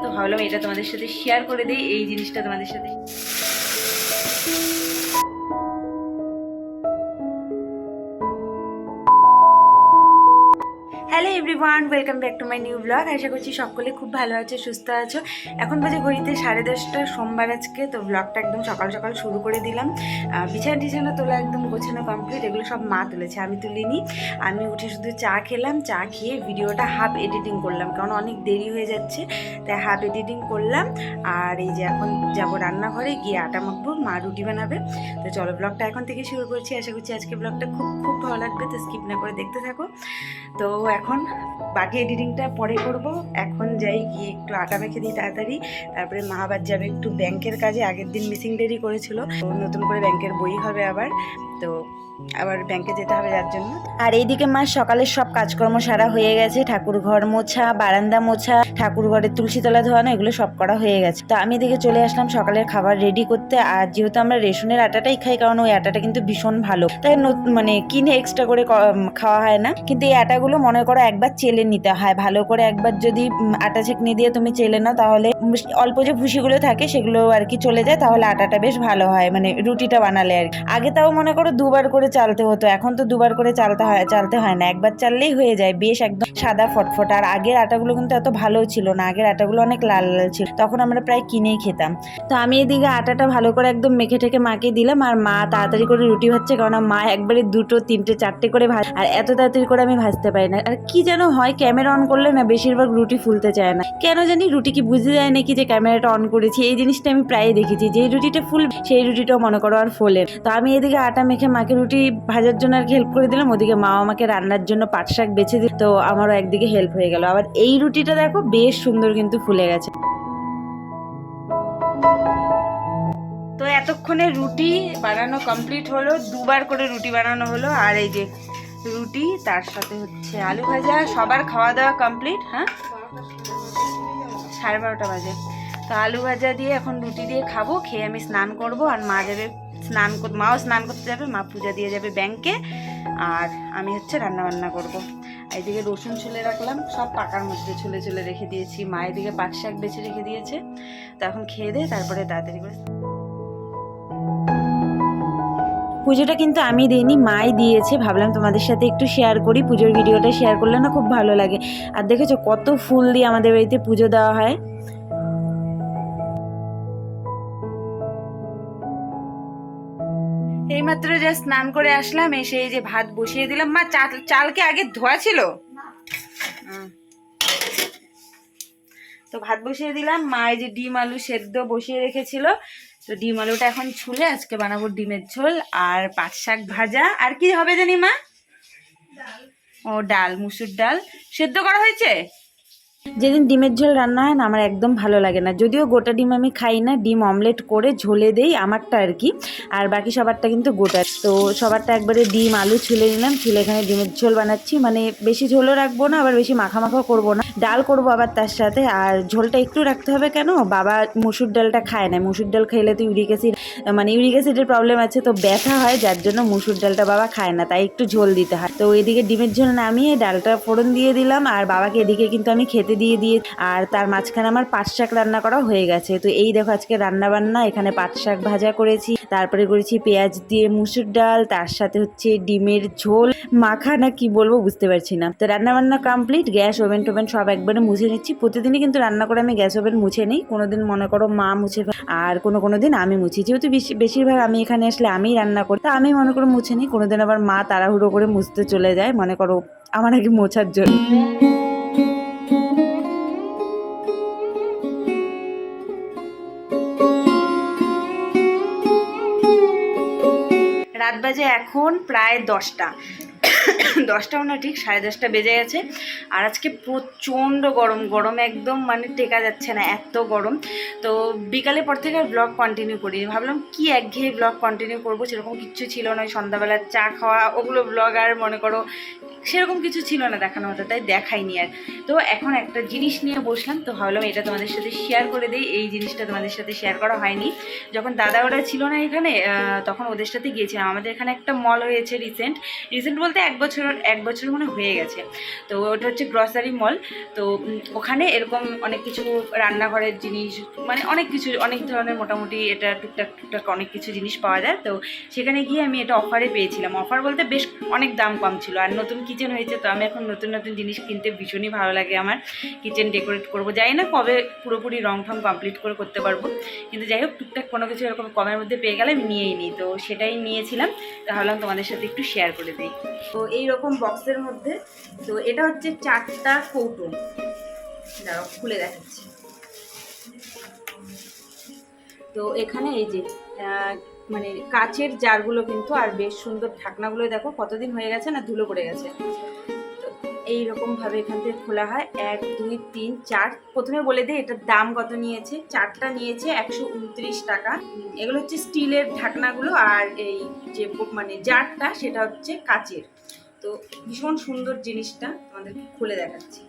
তো ভাবলাম এটা তোমাদের সাথে শেয়ার করে দিই, এই জিনিসটা তোমাদের সাথে। Hello everyone, welcome back to my new blog. আশা করছি সকলে খুব ভালো আছো, সুস্থ আছো। এখন বাজে ঘড়িতে 10:30, সোমবার আজকে। তো ব্লগটা একদম সকাল সকাল শুরু করে দিলাম। বিছানা তোলা একদম গোছানো কমপ্লিট, এগুলো সব মা তুলেছে, আমি তুলিনি। আমি উঠে শুধু চা খেলাম, চা খেয়ে ভিডিওটা হাফ এডিটিং করলাম, কারণ অনেক দেরি হয়ে যাচ্ছে, তাই হাফ এডিটিং করলাম। আর এই যে এখন যাবো রান্নাঘরে, গিয়ে আটা মাখবো, মা রুটি বানাবে। তো চলো ব্লগটা এখন থেকে শুরু করছি। আশা করছি আজকে ব্লগটা খুব খুব ভালো লাগবে, তো স্কিপ না করে দেখতে থাকো। তো এখন বাকি এডিটিংটা পরে করব। এখন যাই, গিয়ে একটু আটা মেখে দিই তাড়াতাড়ি। তারপরে মা আবার যাবে একটু ব্যাংকের কাজে, আগের দিন মিসিং ডেরি করেছিল, তো নতুন করে ব্যাংকের বই হবে আবার, তো আবার ব্যাংকে যেতে হবে যার জন্য। আর এইদিকে মা সকালের সব কাজকর্ম সারা হয়ে গেছে, ঠাকুর ঘর মোছা, বারান্দা মোছা, ঠাকুর ঘরের তুলসী তলা ধোয়ানো, এগুলো সব করা হয়ে গেছে। তো আমি এদিকে চলে আসলাম সকালের খাবার রেডি করতে। আর যেহেতু আমরা রেশনের আটাটাই খাই, কারণ ওই আটাটা কিন্তু ভীষণ ভালো, তাই মানে কিনে এক্সট্রা করে খাওয়া হয় না। কিন্তু এই আটাগুলো মনে করো একবার চেলে নিতে হয় ভালো করে। একবার যদি আটা ছেঁকনি দিয়ে তুমি চেলে নাও, তাহলে অল্প যে ভুসিগুলো থাকে সেগুলো আর কি চলে যায়, তাহলে আটাটা বেশ ভালো হয়, মানে রুটিটা বানালে আর কি। আগে তাও মনে করো দুবার করে চালতে হতো, এখন তো দুবার করে চালতে হয় না, একবার চাললেই হয়ে যায়, বেশ একদম সাদা ফটফট। আর আগের আটাগুলো কিন্তু এত ভালো ছিল না, আগের আটাগুলো অনেক লাল লাল ছিল, তখন আমরা প্রায় কিনেই খেতাম। তো আমি এদিকে আটাটা ভালো করে একদম মেখে ঠেকে মাকে দিলাম, আর মা তাড়াতাড়ি করে রুটি ভাজছে, কারণ মা একবারে 2, 3, 4টে করে ভাজ, আর এত তাড়াতাড়ি করে আমি ভাজতে পারি না। আর কি যেন হয়, ক্যামেরা অন করলে না বেশিরভাগ রুটি ফুলতে চায় না, কেন জানি। রুটি কি বুঝে যায় নাকি যে ক্যামেরাটা অন করেছি? এই জিনিসটা আমি প্রায় দেখেছি, যে রুটিটা ফুল সেই রুটিটাও মনে করো আর ফোলে। তো আমি এদিকে আটা মেখে মাকে রুটি ভাজার জন্য আর কি হেল্প করে দিলাম, ওদিকে মা আমাকে রান্নার জন্য পাট শাক বেছে দিল, তো আমারও একদিকে হেল্প হয়ে গেল। আবার এই রুটিটা দেখো বেশ সুন্দর কিন্তু ফুলে গেছে। তো এতক্ষণে রুটি বানানো কমপ্লিট হলো, 2বার করে রুটি বানানো হলো। আর এই যে রুটি, তার সাথে হচ্ছে আলু ভাজা, সবার খাওয়া দাওয়া কমপ্লিট। হ্যাঁ, 12:30 বাজে। তো আলু ভাজা দিয়ে এখন রুটি দিয়ে খাবো, খেয়ে আমি স্নান করব। আর মা যাবে মাও স্নান করতে যাবে, মা পূজা দিয়ে যাবে ব্যাংকে, আর আমি হচ্ছে রান্না বান্না করবো। এইদিকে রসুন ছুলে রাখলাম, সব পাকার মধ্যে ছুলে ছুলে রেখে দিয়েছি। মা এদিকে পাট শাক বেছে রেখে দিয়েছে। তো এখন খেয়ে দিয়ে তারপরে তাড়াতাড়ি করে। পুজোটা কিন্তু আমি দিইনি, মাই দিয়েছে। ভাবলাম তোমাদের সাথে একটু শেয়ার করি, পুজোর ভিডিওটা শেয়ার করলে না খুব ভালো লাগে। আর দেখেছো কত ফুল দিয়ে আমাদের বাড়িতে পুজো দেওয়া হয়। এইমাত্র যা স্নান করে আসলাম, এসে এই যে ভাত বসিয়ে দিলাম। মা চালকে আগে ধোয়া ছিল, তো ভাত বসিয়ে দিলাম। মা এই যে ডিম আলু সেদ্ধ বসিয়ে রেখেছিল, তো ডিম আলুটা এখন ছুলে আজকে বানাবো ডিমের ঝোল আর পাট শাক ভাজা। আর কি হবে জানি মা? ও ডাল, মুসুর ডাল সেদ্ধ করা হয়েছে। যেদিন ডিমের ঝোল রান্না হয় না, আমার একদম ভালো লাগে না, যদিও গোটা ডিম আমি খাই না, ডিম অমলেট করে ঝোলে দেই আমারটা আর কি, আর বাকি সবারটা কিন্তু গোটা। তো সবারটা একবারে ডিম আলু ছুলে নিলাম, ছুলে এখানে ডিমের ঝোল বানাচ্ছি, মানে বেশি ঝোলও রাখবো না, আবার বেশি মাখা মাখা করবো না, ডাল করবো আবার তার সাথে। আর ঝোলটা একটু রাখতে হবে, কেন বাবা মুসুর ডালটা খায় না, মুসুর ডাল খেলে তো ইউরিক অ্যাসিডের প্রবলেম আছে, তো ব্যথা হয়, যার জন্য মুসুর ডালটা বাবা খায় না, তাই একটু ঝোল দিতে হয়। তো এদিকে ডিমের ঝোল নামিয়ে ডালটা ফোড়ন দিয়ে দিলাম, আর বাবাকে এদিকে কিন্তু আমি খেতে দিয়ে, আর তার মাঝখানে আমার পাট শাক রান্না করা হয়ে গেছে। তো এই দেখো আজকে রান্না বান্না, এখানে পাট শাক ভাজা করেছি, তারপরে করেছি পেঁয়াজ দিয়ে মুসুর ডাল, তার সাথে হচ্ছে ডিমের ঝোল মাখা, না কি বলবো বুঝতে পারছি না। তো রান্না বান্না কমপ্লিট, গ্যাস ওভেন টোভেন সব একবারে মুছে নিচ্ছি। প্রতিদিনই কিন্তু রান্না করে আমি গ্যাস ওভেন মুছে নিই, কোনোদিন মনে করো মা মুছে, আর কোনো দিন আমি মুছি, যেহেতু বেশিরভাগ আমি এখানে আসলে আমিই রান্না করি, তা আমি মনে করো মুছে নিই। কোনোদিন আবার মা তাড়াহুড়ো করে মুছতে চলে যায়, মনে করো আমার আগে মোছার জন্য। রাত বাজে এখন প্রায় 10টাও না, ঠিক 10:30 বেজে গেছে। আর আজকে প্রচণ্ড গরম একদম, মানে টেকা যাচ্ছে না, এত গরম। তো বিকালের পর থেকে আর ব্লগ কন্টিনিউ করি, ভাবলাম কি একঘেয়ে ব্লগ কন্টিনিউ করবো, সেরকম কিচ্ছু ছিল না। সন্ধ্যাবেলার চা খাওয়া, ওগুলো ব্লগ আর মনে করো সেরকম কিছু ছিল না দেখানো হতো, তাই দেখাইনি আর। তো এখন একটা জিনিস নিয়ে বসলাম, তো ভাবলাম এটা তোমাদের সাথে শেয়ার করে দিই, এই জিনিসটা তোমাদের সাথে শেয়ার করা হয়নি। যখন দাদা ওরা ছিল না এখানে, তখন ওদের সাথে গিয়েছিলাম। আমাদের এখানে একটা মল হয়েছে রিসেন্ট বলতে 1 এক বছর মনে হয়ে গেছে। তো ওটা হচ্ছে গ্রসারি মল। তো ওখানে এরকম অনেক কিছু রান্নাঘরের জিনিস, মানে অনেক ধরনের মোটামুটি এটা টুকটাক অনেক কিছু জিনিস পাওয়া যায়। তো সেখানে গিয়ে আমি এটা অফারে পেয়েছিলাম। অফার বলতে বেশ অনেক দাম কম ছিল। আর নতুন কিচেন হয়েছে, তো আমি এখন নতুন জিনিস কিনতে ভীষণই ভালো লাগে আমার। কিচেন ডেকোরেট করবো, জানি না কবে পুরোপুরি রং ঠং কমপ্লিট করতে পারবো, কিন্তু যাই হোক টুকটাক কোনো কিছু এরকম কমের মধ্যে পেয়ে গেলে আমি নিয়েই নিই। তো সেটাই নিয়েছিলাম, তাহলে তোমাদের সাথে একটু শেয়ার করে দিই। তো এইরকম বক্সের মধ্যে, তো এটা হচ্ছে 4টা কৌটো, দাঁড়াও খুলে দেখাচ্ছি। তো এখানে এই যে মানে কাচের জারগুলো কিন্তু, আর বেশ সুন্দর ঢাকনাগুলো দেখো কতদিন হয়ে গেছে না, ধুলো পড়ে গেছে। এইরকম ভাবে এখান থেকে খোলা হয়। 1 2 3 4, প্রথমে বলে দিই এটার দাম কত নিয়েছে। 4টা নিয়েছে 129 টাকা। এগুলো হচ্ছে স্টিলের ঢাকনাগুলো, আর এই যে মানে জারটা সেটা হচ্ছে কাচের। তো ভীষণ সুন্দর জিনিসটা, তোমাদেরকে খুলে দেখাচ্ছি।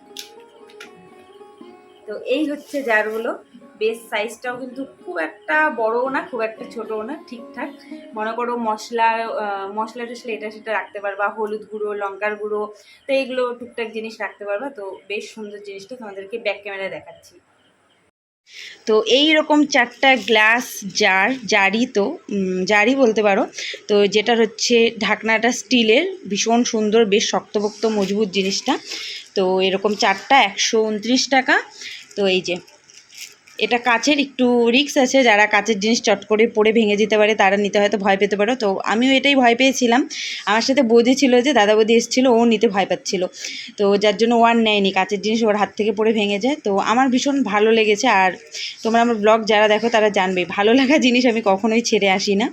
তো এই হচ্ছে জারগুলো। বেশ সাইজটাও কিন্তু খুব একটা বড়ও না, খুব একটা ছোটও না, ঠিকঠাক। মনে করো মশলা টশলা এটা সেটা রাখতে পারবা, হলুদ গুঁড়ো, লঙ্কার গুঁড়ো, তো এইগুলো টুকটাক জিনিস রাখতে পারবা। তো বেশ সুন্দর জিনিসটা তোমাদেরকে ব্যাক ক্যামেরায় দেখাচ্ছি। তো এই রকম 4টা গ্লাস জারি, তো জারি বলতে পারো। তো যেটার হচ্ছে ঢাকনাটা স্টিলের, ভীষণ সুন্দর, বেশ শক্তপোক্ত মজবুত জিনিসটা। তো এরকম 4টা 129 টাকা। তো এই যে এটা কাচের, একটু রিস্ক আছে, যারা কাচের জিনিস চট করে পড়ে ভেঙে যেতে পারে তারা নিতে হয়তো ভয় পেতে পারো। তো আমিও এটাই ভয় পেয়েছিলাম। আমার সাথে বৌদি ছিল, যে দাদা বৌদি এসেছিলো, ও নিতে ভয় পাচ্ছিল। তো যার জন্য ও আর নেয়নি, কাচের জিনিস ওর হাত থেকে পড়ে ভেঙে যায়। তো আমার ভীষণ ভালো লেগেছে। আর তোমরা আমার ব্লগ যারা দেখো তারা জানবে, ভালো লাগা জিনিস আমি কখনোই ছেড়ে আসি না।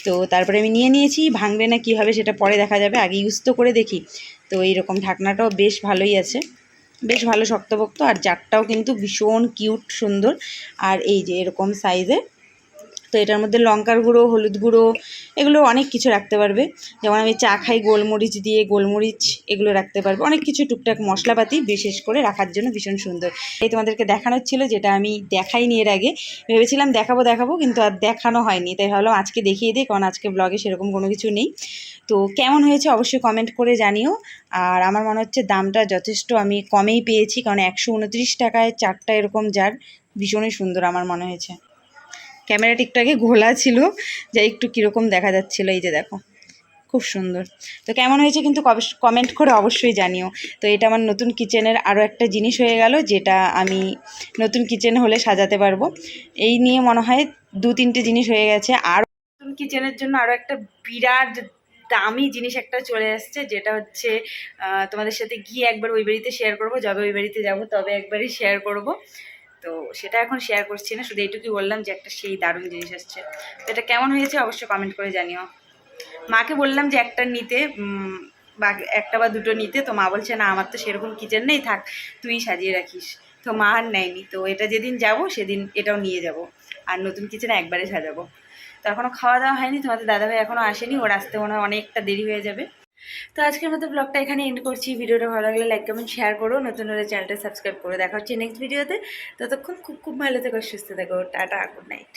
তো তারপরে আমি নিয়ে নিয়েছি, ভাঙবে না কী হবে সেটা পরে দেখা যাবে, আগে ইউজ তো করে দেখি। তো এইরকম ঢাকনাটাও বেশ ভালোই আছে, বেশ ভালো শক্তপোক্ত। আর জারটাও কিন্তু ভীষণ কিউট সুন্দর। আর এই যে এরকম সাইজে। তো এটার মধ্যে লঙ্কার গুঁড়ো, হলুদ গুঁড়ো, এগুলো অনেক কিছু রাখতে পারবে। যেমন আমি চা খাই গোলমরিচ দিয়ে, গোলমরিচ এগুলো রাখতে পারবে, অনেক কিছু টুকটাক মশলাপাতি বিশেষ করে রাখার জন্য ভীষণ সুন্দর। এই তোমাদেরকে দেখানোর ছিল, যেটা আমি দেখাইনি এর আগে। ভেবেছিলাম দেখাবো কিন্তু আর দেখানো হয়নি, তাই ভাবলাম আজকে দেখিয়ে দিই, কারণ আজকে ব্লগে সেরকম কোনো কিছু নেই। তো কেমন হয়েছে অবশ্যই কমেন্ট করে জানিও। আর আমার মনে হচ্ছে দামটা যথেষ্ট আমি কমেই পেয়েছি, কারণ 129 টাকায় 4টা এরকম জার, ভীষণই সুন্দর আমার মনে হয়েছে। ক্যামেরাটা একটু আগে ঘোলা ছিল, যা একটু কীরকম দেখা যাচ্ছিলো, এই যে দেখো খুব সুন্দর। তো কেমন হয়েছে কিন্তু কমেন্ট করে অবশ্যই জানিও। তো এটা আমার নতুন কিচেনের আরও একটা জিনিস হয়ে গেল, যেটা আমি নতুন কিচেন হলে সাজাতে পারবো। এই নিয়ে মনে হয় 2-3টে জিনিস হয়ে গেছে। আর নতুন কিচেনের জন্য আরও একটা বিরাট দামি জিনিস একটা চলে আসছে, যেটা হচ্ছে তোমাদের সাথে গিয়ে একবার ওই বাড়িতে শেয়ার করবো। যবে ওই বাড়িতে যাবো তবে একবারই শেয়ার করব। তো সেটা এখন শেয়ার করছি না, শুধু এইটুকুই বললাম যে একটা সেই দারুণ জিনিস আসছে। তো এটা কেমন হয়েছে অবশ্যই কমেন্ট করে জানিও। মাকে বললাম যে একটা নিতে, বা একটা বা দুটো নিতে। তো মা বলছে না, আমার তো সেরকম কিচেন নেই, থাক তুই সাজিয়ে রাখিস। তো মা আর নেয়নি। তো এটা যেদিন যাব সেদিন এটাও নিয়ে যাব, আর নতুন কিচেনে একবারে সাজাবো। তো এখনও খাওয়া দাওয়া হয়নি, তোমাদের দাদাভাই এখনও আসেনি, ওর আসতে মনে হয় অনেকটা দেরি হয়ে যাবে। তো আজকের মতো ব্লগটা এখানে এন্ড করছি। ভিডিওটা ভালো লাগলে লাইক কমেন্ট শেয়ার করো, নতুন হলে চ্যানেলটা সাবস্ক্রাইব করে দেখা হচ্ছে নেক্সট ভিডিওতে। ততক্ষণ খুব ভালো থেকো, সুস্থ থেকো, টাটা, গুড নাইট।